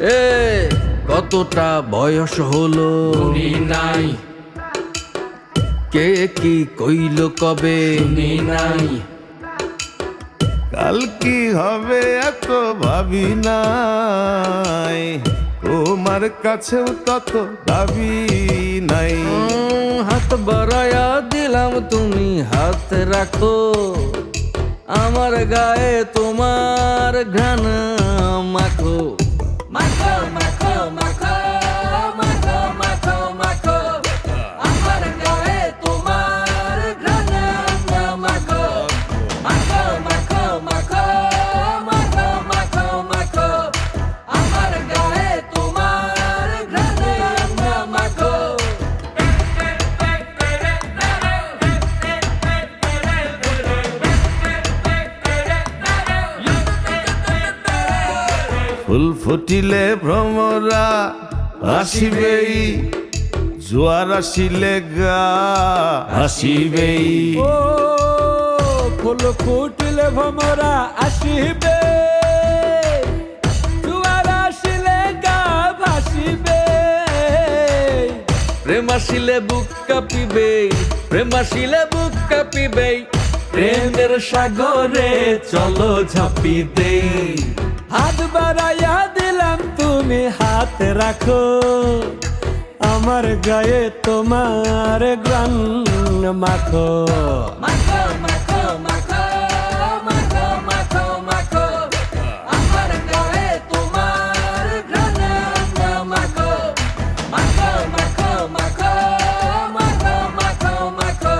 এ কতটা বয়স হলো শুনি নাই, কে কি কইল কবে শুনি নাই, কাল কি হবে এত ভাবি নাই, তোমার কাছেও তত দাবি নাই। হাত বাড়ায়া দিলাম তুমি হাত রাখো, আমার গায়ে তোমার ঘ্রাণ মাখো। মাখো মাখো মাখো মাখো মাখো মাখো, আমার গায়ে তোমার ঘ্রাণ মাখো। মাখো মাখো মাখো মাখো মাখো মাখো, আমার গায়ে তোমার ঘ্রাণ মাখো। ফুল ফুটিলে ভ্রমরা আসিবেই, জোয়ার আসিলে গা আসিবেই। ও ফুল ফুটিলে ভমরা আসিবে, জুয়ার আসিলে গা ভাসিবে। প্রেম আসিলে বুক কাঁপিবে, প্রেম আসিলে বুক কাঁপিবে, প্রেমের সাগরে চলো ঝাঁপি দেই। হাত বাড়াইয়া দিলাম তুমি হাত রাখো, আমার গায়ে তোমার গ্রান মাখো। মাখো মাখো মাখো মাখো মাখো মাখো, আমার গায়ে তোমার ঘ্রাণ মাখো। মাখো মাখো মাখো মাখো মাখো মাখো,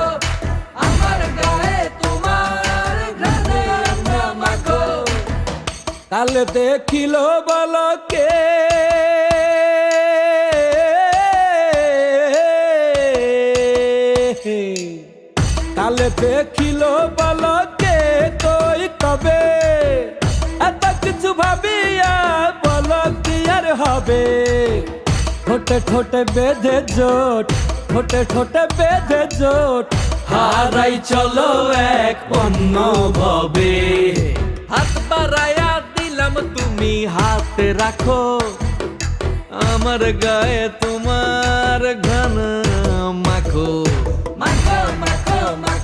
আমার গায়ে তোমার ঘ্রাণ মাখো। কালে দেখিল বলো কে, কালে দেখিল বলো কে, কই কবে এত কিছু ভাবিয়া বলো কি আর হবে। ঠোঁটে ঠোঁটে বেঁধে জোট, ঠোঁটে ঠোঁটে বেঁধে জোট, হারাই চলো এক অন্য ভবে। হাত বাড়ায়া দিলাম তুমি হাত রাখো, আমার গায়ে তোমার ঘ্রাণ মাখো। মাখো মাখো মাখো